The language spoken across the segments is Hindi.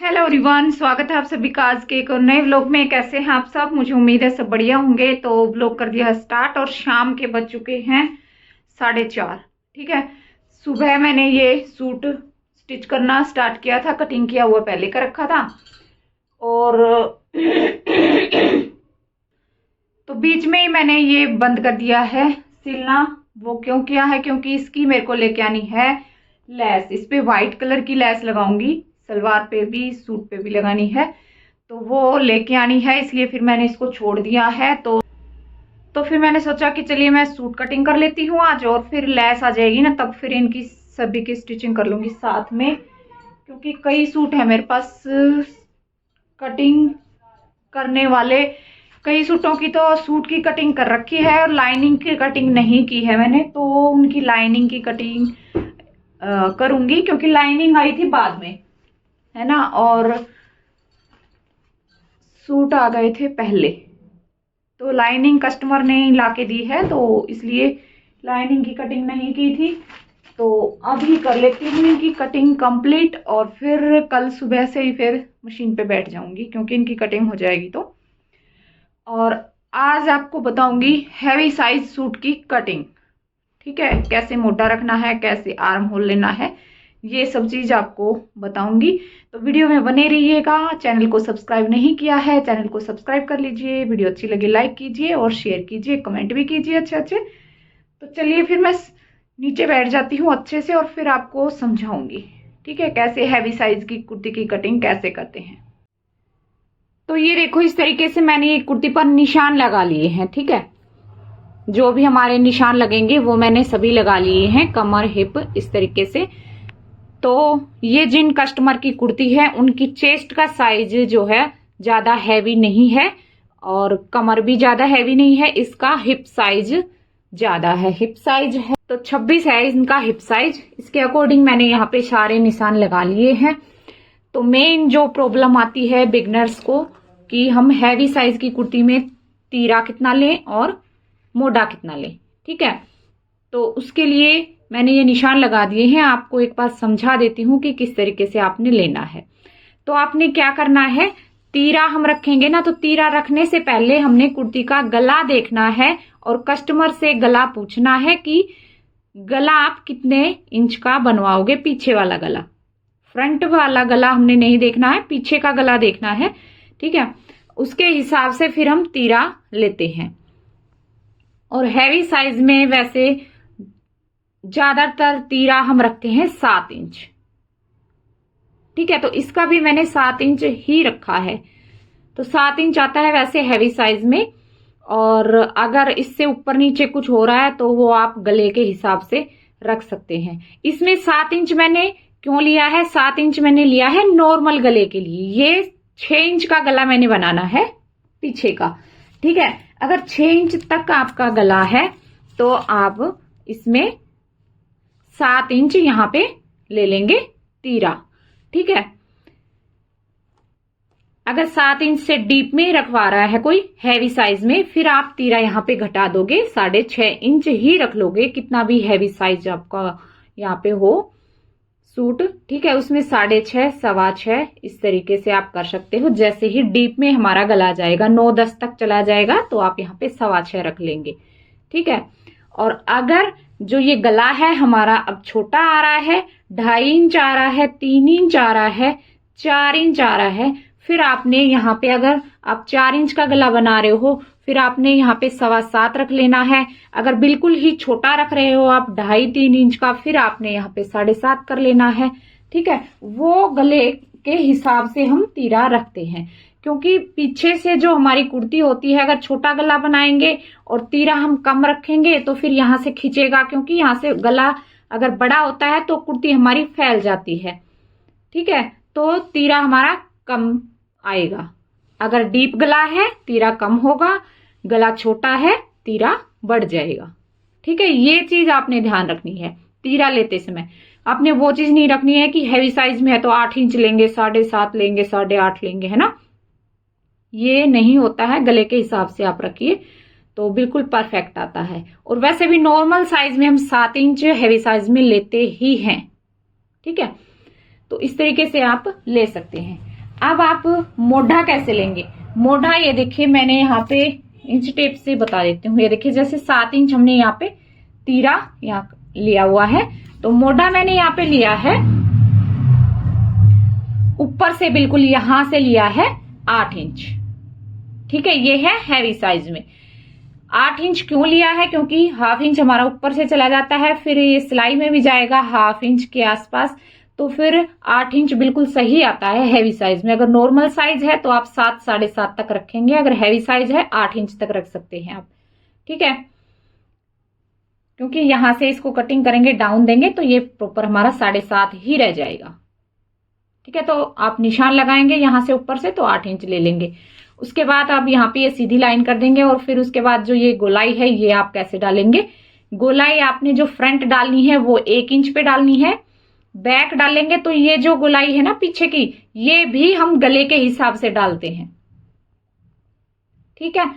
हेलो एवरीवन, स्वागत है आप सभी का आज के एक और नए व्लॉग में। कैसे हैं आप सब? मुझे उम्मीद है सब बढ़िया होंगे। तो व्लॉग कर दिया स्टार्ट और शाम के बज चुके हैं 4:30। ठीक है, सुबह मैंने ये सूट स्टिच करना स्टार्ट किया था, कटिंग किया हुआ पहले कर रखा था। और तो बीच में ही मैंने ये बंद कर दिया है सिलना। वो क्यों किया है? क्योंकि इसकी मेरे को लेके आनी है लेस। इस पे व्हाइट कलर की लेस लगाऊंगी, सलवार पे भी सूट पे भी लगानी है, तो वो लेके आनी है, इसलिए फिर मैंने इसको छोड़ दिया है। तो फिर मैंने सोचा कि चलिए मैं सूट कटिंग कर लेती हूँ आज, और फिर लेस आ जाएगी ना, तब फिर इनकी सभी की स्टिचिंग कर लूंगी साथ में। क्योंकि कई सूट है मेरे पास कटिंग करने वाले, कई सूटों की तो सूट की कटिंग कर रखी है और लाइनिंग की कटिंग नहीं की है मैंने, तो उनकी लाइनिंग की कटिंग करूंगी, क्योंकि लाइनिंग आई थी बाद में, है ना, और सूट आ गए थे पहले, तो लाइनिंग कस्टमर ने लाके दी है, तो इसलिए लाइनिंग की कटिंग नहीं की थी। तो अभी कर लेती हूँ इनकी कटिंग कंप्लीट, और फिर कल सुबह से ही फिर मशीन पे बैठ जाऊंगी, क्योंकि इनकी कटिंग हो जाएगी तो। और आज आपको बताऊंगी हैवी साइज सूट की कटिंग। ठीक है, कैसे मोटा रखना है, कैसे आर्म होल लेना है, ये सब चीज आपको बताऊंगी। तो वीडियो में बने रहिएगा। चैनल को सब्सक्राइब नहीं किया है, चैनल को सब्सक्राइब कर लीजिए। वीडियो अच्छी लगे लाइक कीजिए और शेयर कीजिए, कमेंट भी कीजिए अच्छे अच्छे। तो चलिए फिर मैं नीचे बैठ जाती हूँ अच्छे से, और फिर आपको समझाऊंगी, ठीक है, कैसे हैवी साइज की कुर्ती की कटिंग कैसे करते हैं। तो ये देखो, इस तरीके से मैंने ये कुर्ती पर निशान लगा लिए हैं। ठीक है, जो भी हमारे निशान लगेंगे वो मैंने सभी लगा लिए हैं, कमर हिप इस तरीके से। तो ये जिन कस्टमर की कुर्ती है उनकी चेस्ट का साइज जो है ज्यादा हैवी नहीं है, और कमर भी ज्यादा हैवी नहीं है, इसका हिप साइज ज्यादा है। हिप साइज है तो 26 है इनका हिप साइज। इसके अकॉर्डिंग मैंने यहाँ पे सारे निशान लगा लिए हैं। तो मेन जो प्रॉब्लम आती है बिगनर्स को कि हम हैवी साइज की कुर्ती में तीरा कितना लें और मोटा कितना लें। ठीक है, तो उसके लिए मैंने ये निशान लगा दिए हैं। आपको एक बार समझा देती हूँ कि किस तरीके से आपने लेना है। तो आपने क्या करना है, तीरा हम रखेंगे ना, तो तीरा रखने से पहले हमने कुर्ती का गला देखना है, और कस्टमर से गला पूछना है कि गला आप कितने इंच का बनवाओगे। पीछे वाला गला, फ्रंट वाला गला हमने नहीं देखना है, पीछे का गला देखना है। ठीक है, उसके हिसाब से फिर हम तीरा लेते हैं। और हैवी साइज में वैसे ज्यादातर तीरा हम रखते हैं 7 इंच। ठीक है, तो इसका भी मैंने 7 इंच ही रखा है, तो 7 इंच आता है वैसे हैवी साइज में। और अगर इससे ऊपर नीचे कुछ हो रहा है तो वो आप गले के हिसाब से रख सकते हैं। इसमें 7 इंच मैंने क्यों लिया है, 7 इंच मैंने लिया है नॉर्मल गले के लिए। ये 6 इंच का गला मैंने बनाना है पीछे का। ठीक है, अगर 6 इंच तक आपका गला है तो आप इसमें 7 इंच यहां पे ले लेंगे तीरा। ठीक है, अगर 7 इंच से डीप में रखवा रहा है कोई हैवी साइज में, फिर आप तीरा यहां पे घटा दोगे, 6.5 इंच ही रख लोगे, कितना भी हैवी साइज आपका यहाँ पे हो सूट। ठीक है, उसमें 6.5, 6.25 इस तरीके से आप कर सकते हो। जैसे ही डीप में हमारा गला जाएगा, 9-10 तक चला जाएगा, तो आप यहाँ पे 6.25 रख लेंगे। ठीक है, और अगर जो ये गला है हमारा अब छोटा आ रहा है, 2.5 इंच आ रहा है, 3 इंच आ रहा है, 4 इंच आ रहा है, फिर आपने यहाँ पे, अगर आप 4 इंच का गला बना रहे हो, फिर आपने यहाँ पे 7.25 रख लेना है। अगर बिल्कुल ही छोटा रख रहे हो आप 2.5-3 इंच का, फिर आपने यहाँ पे 7.5 कर लेना है। ठीक है, वो गले के हिसाब से हम तीरा रखते हैं, क्योंकि पीछे से जो हमारी कुर्ती होती है, अगर छोटा गला बनाएंगे और तीरा हम कम रखेंगे तो फिर यहाँ से खींचेगा, क्योंकि यहाँ से गला अगर बड़ा होता है तो कुर्ती हमारी फैल जाती है। ठीक है, तो तीरा हमारा कम आएगा। अगर डीप गला है तीरा कम होगा, गला छोटा है तीरा बढ़ जाएगा। ठीक है, ये चीज आपने ध्यान रखनी है तीरा लेते समय। आपने वो चीज नहीं रखनी है कि हैवी साइज में है तो 8 इंच लेंगे, 7.5 लेंगे, 8.5 लेंगे, है ना, ये नहीं होता है। गले के हिसाब से आप रखिए तो बिल्कुल परफेक्ट आता है। और वैसे भी नॉर्मल साइज में हम 7 इंच हैवी साइज में लेते ही हैं। ठीक है, तो इस तरीके से आप ले सकते हैं। अब आप मोढ़ा कैसे लेंगे। मोढ़ा ये देखिए मैंने यहाँ पे इंच टेप से बता देती हूँ। ये देखिए जैसे 7 इंच हमने यहाँ पे तीरा यहाँ लिया हुआ है, तो मोढ़ा मैंने यहाँ पे लिया है ऊपर से, बिल्कुल यहां से लिया है 8 इंच। ठीक है, ये है हैवी साइज में। 8 इंच क्यों लिया है, क्योंकि हाफ इंच हमारा ऊपर से चला जाता है, फिर ये सिलाई में भी जाएगा हाफ इंच के आसपास, तो फिर 8 इंच बिल्कुल सही आता है हैवी साइज में। अगर नॉर्मल साइज है तो आप 7 साढ़े 7 तक रखेंगे, अगर हैवी साइज है 8 इंच तक रख सकते हैं आप। ठीक है, क्योंकि यहां से इसको कटिंग करेंगे, डाउन देंगे तो ये प्रॉपर हमारा 7.5 ही रह जाएगा। ठीक है, तो आप निशान लगाएंगे यहां से ऊपर से तो 8 इंच ले लेंगे। उसके बाद आप यहाँ पे ये सीधी लाइन कर देंगे, और फिर उसके बाद जो ये गोलाई है ये आप कैसे डालेंगे। गोलाई आपने जो फ्रंट डालनी है वो 1 इंच पे डालनी है, बैक डालेंगे तो ये जो गोलाई है ना पीछे की, ये भी हम गले के हिसाब से डालते हैं। ठीक है,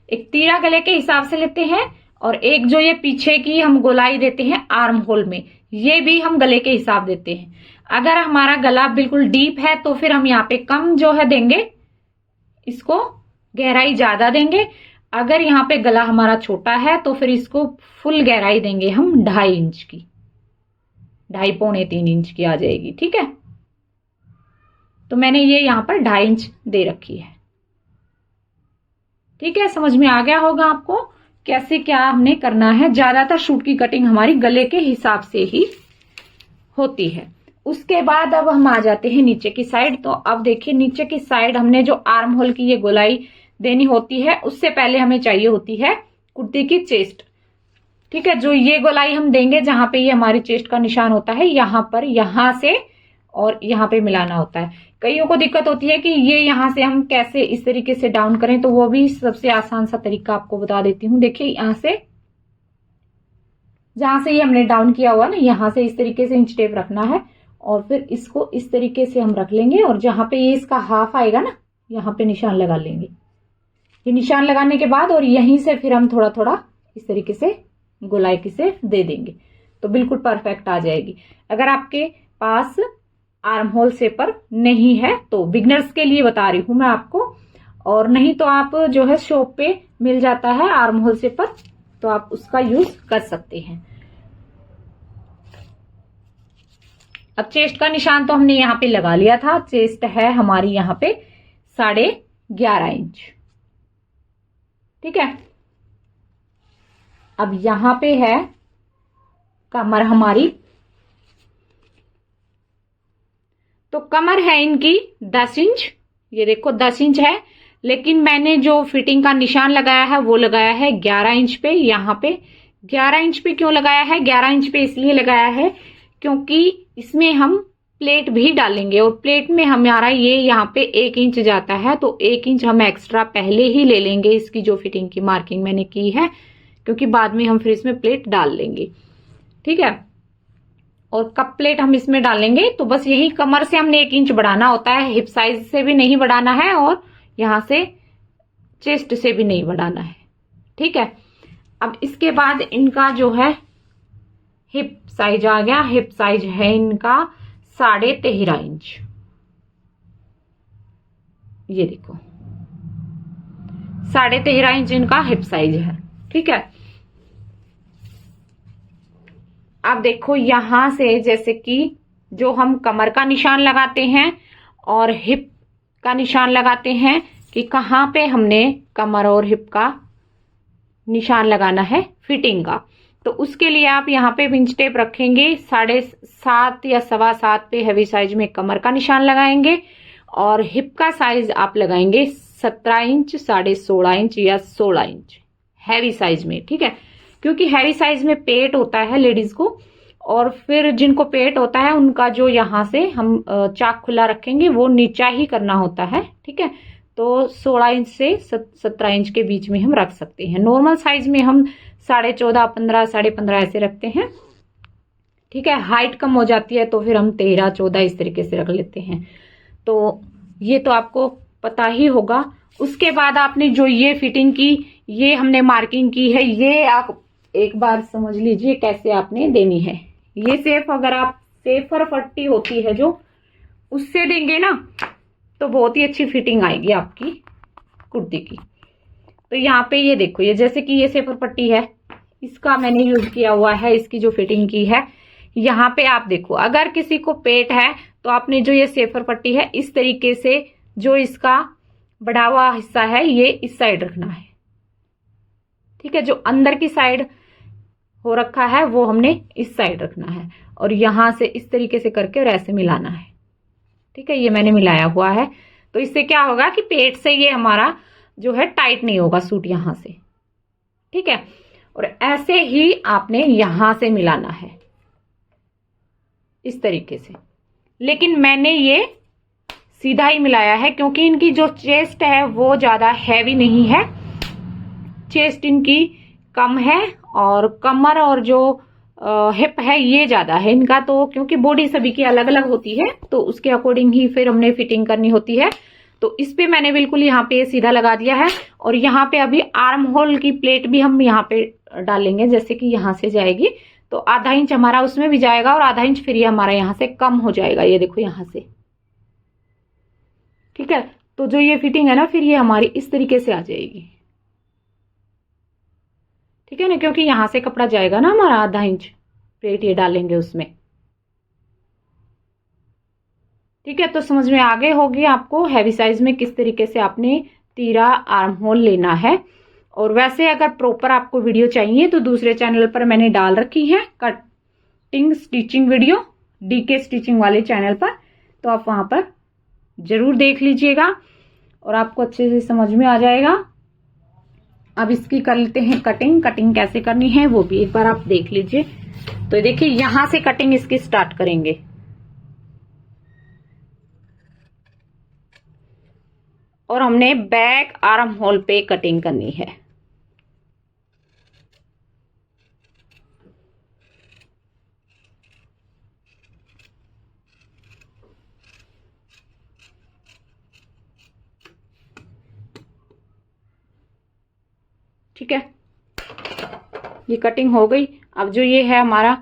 एक तीरा गले के हिसाब से लेते हैं, और एक जो ये पीछे की हम गोलाई देते हैं आर्म होल में, ये भी हम गले के हिसाब देते हैं। अगर हमारा गला बिल्कुल डीप है तो फिर हम यहाँ पे कम जो है देंगे, इसको गहराई ज्यादा देंगे। अगर यहाँ पे गला हमारा छोटा है तो फिर इसको फुल गहराई देंगे हम 2.5 इंच की, 2.5 पौने 3 इंच की आ जाएगी। ठीक है, तो मैंने ये यहाँ पर 2.5 इंच दे रखी है। ठीक है, समझ में आ गया होगा आपको कैसे क्या हमने करना है। ज्यादातर सूट की कटिंग हमारी गले के हिसाब से ही होती है। उसके बाद अब हम आ जाते हैं नीचे की साइड। तो अब देखिए नीचे की साइड हमने जो आर्म होल की ये गोलाई देनी होती है, उससे पहले हमें चाहिए होती है कुर्ती की चेस्ट। ठीक है, जो ये गोलाई हम देंगे जहां पे ये हमारी चेस्ट का निशान होता है, यहां पर यहां से और यहां पे मिलाना होता है। कईयों को दिक्कत होती है कि ये यहां से हम कैसे इस तरीके से डाउन करें, तो वो भी सबसे आसान सा तरीका आपको बता देती हूँ। देखिए यहां से, जहां से ये हमने डाउन किया हुआ ना, यहां से इस तरीके से इंच टेप रखना है, और फिर इसको इस तरीके से हम रख लेंगे, और जहां पे ये इसका हाफ आएगा ना, यहाँ पे निशान लगा लेंगे। ये निशान लगाने के बाद और यहीं से फिर हम थोड़ा थोड़ा इस तरीके से गोलाई की से दे देंगे, तो बिल्कुल परफेक्ट आ जाएगी। अगर आपके पास आर्म होल शेपर नहीं है तो बिगनर्स के लिए बता रही हूं मैं आपको, और नहीं तो आप जो है शॉप पे मिल जाता है आर्म होल शेपर, तो आप उसका यूज कर सकते हैं। अब चेस्ट का निशान तो हमने यहाँ पे लगा लिया था। चेस्ट है हमारी यहाँ पे 11.5 इंच। ठीक है, अब यहां पे है कमर हमारी, तो कमर है इनकी 10 इंच। ये देखो 10 इंच है, लेकिन मैंने जो फिटिंग का निशान लगाया है वो लगाया है 11 इंच पे। यहाँ पे 11 इंच पे क्यों लगाया है, 11 इंच पे इसलिए लगाया है क्योंकि इसमें हम प्लेट भी डालेंगे, और प्लेट में हमारा ये यहाँ पे 1 इंच जाता है, तो 1 इंच हम एक्स्ट्रा पहले ही ले लेंगे इसकी जो फिटिंग की मार्किंग मैंने की है, क्योंकि बाद में हम फिर इसमें प्लेट डाल लेंगे। ठीक है, और कप प्लेट हम इसमें डालेंगे, तो बस यही कमर से हमने 1 इंच बढ़ाना होता है, हिप साइज से भी नहीं बढ़ाना है, और यहां से चेस्ट से भी नहीं बढ़ाना है। ठीक है, अब इसके बाद इनका जो है हिप साइज आ गया। हिप साइज है इनका 13.5 इंच। ये देखो 13.5 इंच इनका हिप साइज है। ठीक है, अब देखो यहां से जैसे कि जो हम कमर का निशान लगाते हैं और हिप का निशान लगाते हैं कि कहाँ पे हमने कमर और हिप का निशान लगाना है फिटिंग का, तो उसके लिए आप यहाँ पे इंच टेप रखेंगे 7.5 या 7.25 पे हैवी साइज में कमर का निशान लगाएंगे, और हिप का साइज आप लगाएंगे 17 इंच, 16.5 इंच या 16 इंच हैवी साइज में। ठीक है, क्योंकि हैवी साइज में पेट होता है लेडीज को, और फिर जिनको पेट होता है उनका जो यहाँ से हम चाक खुला रखेंगे वो नीचा ही करना होता है। ठीक है, तो 16 इंच से 17 इंच के बीच में हम रख सकते हैं। नॉर्मल साइज में हम 14.5, 15, 15.5 ऐसे रखते हैं। ठीक है, हाइट कम हो जाती है तो फिर हम 13, 14 इस तरीके से रख लेते हैं। तो ये तो आपको पता ही होगा। उसके बाद आपने जो ये फिटिंग की, ये हमने मार्किंग की है, ये आप एक बार समझ लीजिए कैसे आपने देनी है। ये सेफ, अगर आप सेफर पट्टी होती है जो, उससे देंगे ना तो बहुत ही अच्छी फिटिंग आएगी आपकी कुर्ती की। तो यहाँ पे ये देखो, ये जैसे कि ये सेफर पट्टी है, इसका मैंने यूज किया हुआ है, इसकी जो फिटिंग की है। यहाँ पे आप देखो, अगर किसी को पेट है तो आपने जो ये सेफर पट्टी है इस तरीके से, जो इसका बढ़ा हुआ हिस्सा है ये इस साइड रखना है, ठीक है। जो अंदर की साइड हो रखा है वो हमने इस साइड रखना है, और यहां से इस तरीके से करके और ऐसे मिलाना है, ठीक है। ये मैंने मिलाया हुआ है। तो इससे क्या होगा कि पेट से ये हमारा जो है टाइट नहीं होगा सूट यहां से, ठीक है। और ऐसे ही आपने यहां से मिलाना है इस तरीके से। लेकिन मैंने ये सीधा ही मिलाया है क्योंकि इनकी जो चेस्ट है वो ज्यादा हैवी नहीं है, चेस्ट इनकी कम है, और कमर और जो हिप है ये ज्यादा है इनका। तो क्योंकि बॉडी सभी की अलग अलग होती है तो उसके अकॉर्डिंग ही फिर हमने फिटिंग करनी होती है। तो इस पे मैंने बिल्कुल यहाँ पे सीधा लगा दिया है। और यहाँ पे अभी आर्म होल की प्लेट भी हम यहाँ पे डालेंगे, जैसे कि यहाँ से जाएगी तो आधा इंच हमारा उसमें भी जाएगा और आधा इंच फिर ये हमारा यहाँ से कम हो जाएगा, ये देखो यहाँ से, ठीक है। तो जो ये फिटिंग है ना फिर ये हमारी इस तरीके से आ जाएगी, ठीक है ना, क्योंकि यहां से कपड़ा जाएगा ना हमारा आधा इंच, प्लेट ये डालेंगे उसमें, ठीक है। तो समझ में आ गए होगी आपको हैवी साइज में किस तरीके से आपने तीरा आर्म होल लेना है। और वैसे अगर प्रॉपर आपको वीडियो चाहिए तो दूसरे चैनल पर मैंने डाल रखी है cutting stitching video, DK stitching वाले चैनल पर, तो आप वहां पर जरूर देख लीजिएगा और आपको अच्छे से समझ में आ जाएगा। अब इसकी कर लेते हैं कटिंग। कटिंग कैसे करनी है वो भी एक बार आप देख लीजिए। तो देखिए यहां से कटिंग इसकी स्टार्ट करेंगे, और हमने बैक आर्म होल पे कटिंग करनी है। ठीक है, ये कटिंग हो गई। अब जो ये है हमारा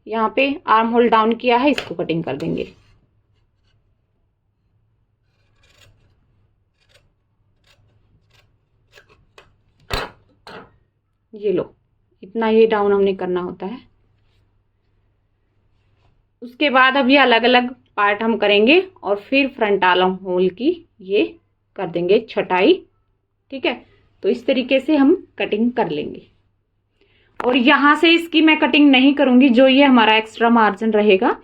यहाँ पे आर्म होल डाउन किया है, इसको कटिंग कर देंगे। ये लो, इतना ये डाउन हमने करना होता है। उसके बाद अब ये अलग अलग पार्ट हम करेंगे और फिर फ्रंट आर्म होल की ये कर देंगे छटाई, ठीक है। तो इस तरीके से हम कटिंग कर लेंगे। और यहां से इसकी मैं कटिंग नहीं करूंगी, जो ये हमारा एक्स्ट्रा मार्जिन रहेगा,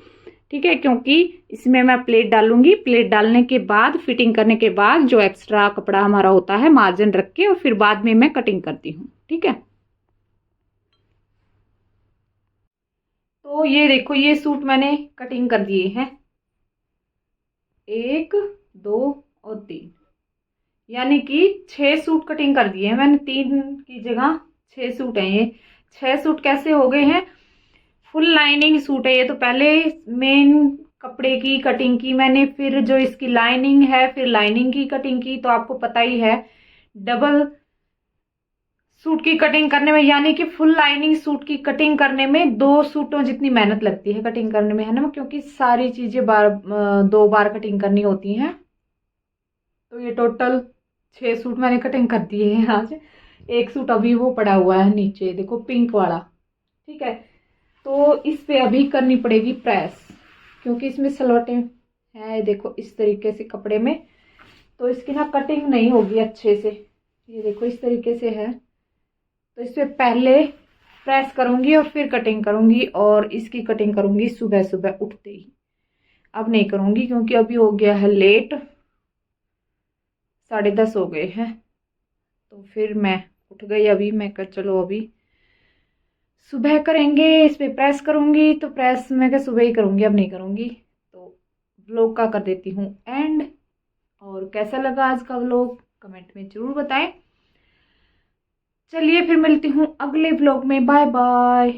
ठीक है, क्योंकि इसमें मैं प्लेट डालूंगी। प्लेट डालने के बाद फिटिंग करने के बाद जो एक्स्ट्रा कपड़ा हमारा होता है मार्जिन रख के और फिर बाद में मैं कटिंग करती हूँ, ठीक है। तो ये देखो, ये सूट मैंने कटिंग कर दिए हैं, 1 2 और 3, यानी कि 6 सूट कटिंग कर दिए हैं मैंने। 3 की जगह 6 सूट हैं। ये 6 सूट कैसे हो गए हैं? फुल लाइनिंग सूट है ये। तो पहले मेन कपड़े की कटिंग की मैंने, फिर जो इसकी लाइनिंग है फिर लाइनिंग की कटिंग की। तो आपको पता ही है डबल सूट की कटिंग करने में, यानी कि फुल लाइनिंग सूट की कटिंग करने में 2 सूटों जितनी मेहनत लगती है कटिंग करने में, है ना, क्योंकि सारी चीजें 2 बार कटिंग करनी होती हैं। तो ये टोटल 6 सूट मैंने कटिंग कर दिए हैं आज। एक सूट अभी वो पड़ा हुआ है नीचे, देखो पिंक वाला, ठीक है। तो इस पे अभी करनी पड़ेगी प्रेस, क्योंकि इसमें सलवटें हैं, देखो इस तरीके से कपड़े में। तो इसकी ना कटिंग नहीं होगी अच्छे से, ये देखो इस तरीके से है। तो इस पे पहले प्रेस करूंगी और फिर कटिंग करूंगी, और इसकी कटिंग करूंगी सुबह सुबह उठते ही। अब नहीं करूंगी क्योंकि अभी हो गया है लेट, 10:30 हो गए हैं। तो फिर मैं उठ गई अभी, मैं कर चलो अभी सुबह करेंगे, इस पे प्रेस करूंगी। तो प्रेस मैं क्या सुबह ही करूंगी, अब नहीं करूंगी। तो व्लॉग का कर देती हूँ एंड। और कैसा लगा आज का व्लॉग कमेंट में जरूर बताएं। चलिए फिर मिलती हूँ अगले व्लॉग में, बाय बाय।